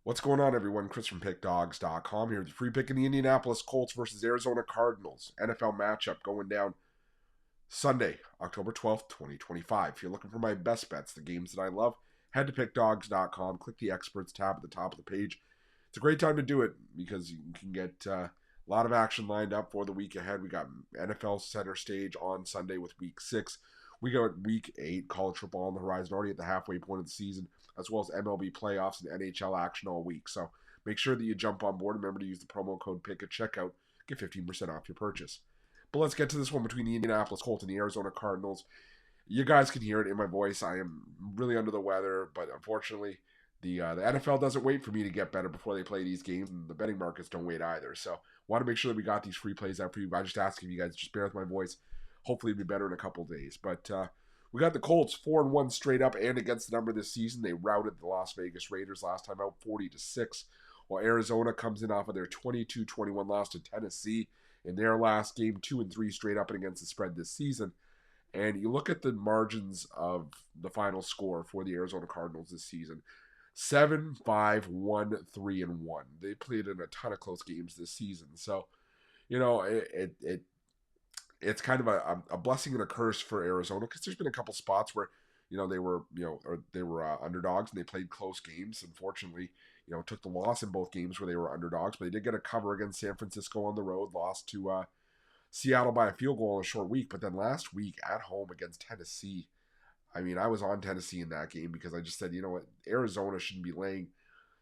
What's going on, everyone? Chris from Pickdawgz.com here with your free pick in the Indianapolis Colts versus Arizona Cardinals. NFL matchup going down Sunday, October 12th, 2025. If you're looking for my best bets, the games that I love, head to Pickdawgz.com, click the Experts tab at the top of the page. It's a great time to do it because you can get a lot of action lined up for the week ahead. We got NFL center stage on Sunday with Week 6. We got Week 8, college football on the horizon, already at the halfway point of the season, as well as MLB playoffs and NHL action all week. So make sure that you jump on board. Remember to use the promo code PICK at checkout. Get 15% off your purchase. But let's get to this one between the Indianapolis Colts and the Arizona Cardinals. You guys can hear it in my voice. I am really under the weather, but unfortunately, the NFL doesn't wait for me to get better before they play these games, and the betting markets don't wait either. So want to make sure that we got these free plays out for you. I just ask if you guys just bear with my voice. Hopefully it'll be better in a couple days. But we got the Colts 4-1 straight up and against the number this season. They routed the Las Vegas Raiders last time out 40-6, while Arizona comes in off of their 22-21 loss to Tennessee in their last game, 2-3 straight up and against the spread this season. And you look at the margins of the final score for the Arizona Cardinals this season. 7-5-1-3-1. They played in a ton of close games this season. So, you know, it's kind of a blessing and a curse for Arizona because there's been a couple spots where, they were, underdogs and they played close games. Unfortunately, took the loss in both games where they were underdogs, but they did get a cover against San Francisco on the road, lost to Seattle by a field goal in a short week. But then last week at home against Tennessee, I mean, I was on Tennessee in that game because I just said, you know what, Arizona shouldn't be laying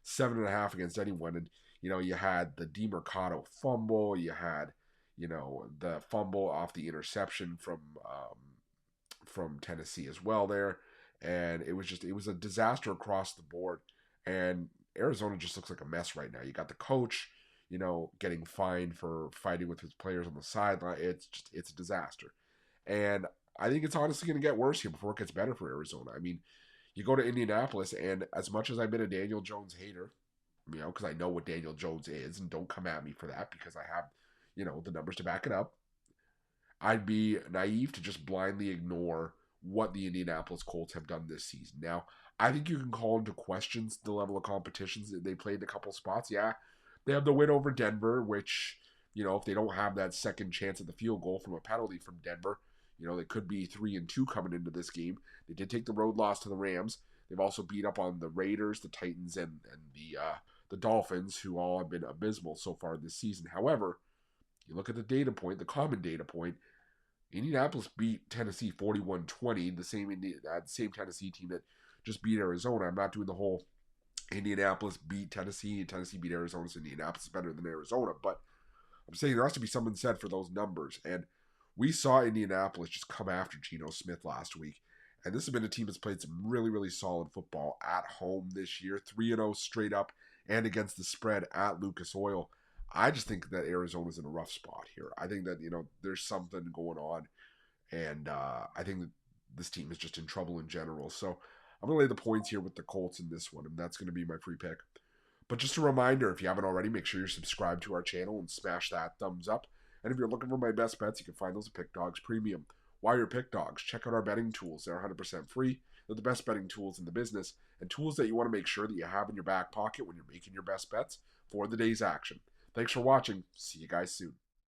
7.5 against anyone. And, you had the DeMercado fumble, you had, the fumble off the interception from Tennessee as well there. And it was a disaster across the board. And Arizona just looks like a mess right now. You got the coach, getting fined for fighting with his players on the sideline. It's a disaster. And I think it's honestly going to get worse here before it gets better for Arizona. I mean, you go to Indianapolis, and as much as I've been a Daniel Jones hater, because I know what Daniel Jones is, and don't come at me for that because I have, the numbers to back it up, I'd be naive to just blindly ignore what the Indianapolis Colts have done this season. Now, I think you can call into questions the level of competitions that they played in a couple spots. Yeah, they have the win over Denver, which, if they don't have that second chance at the field goal from a penalty from Denver, they could be 3-2 coming into this game. They did take the road loss to the Rams. They've also beat up on the Raiders, the Titans, and the Dolphins, who all have been abysmal so far this season. However, you look at the data point, the common data point, Indianapolis beat Tennessee 41-20, the same Tennessee team that just beat Arizona. I'm not doing the whole Indianapolis beat Tennessee and Tennessee beat Arizona, so Indianapolis is better than Arizona. But I'm saying there has to be something said for those numbers. And we saw Indianapolis just come after Geno Smith last week. And this has been a team that's played some really, really solid football at home this year. 3-0 straight up and against the spread at Lucas Oil. I just think that Arizona's in a rough spot here. I think that, there's something going on. And I think that this team is just in trouble in general. So I'm going to lay the points here with the Colts in this one. And that's going to be my free pick. But just a reminder, if you haven't already, make sure you're subscribed to our channel and smash that thumbs up. And if you're looking for my best bets, you can find those at Pickdawgz Premium. While you're Pickdawgz, check out our betting tools. They're 100% free. They're the best betting tools in the business and tools that you want to make sure that you have in your back pocket when you're making your best bets for the day's action. Thanks for watching. See you guys soon.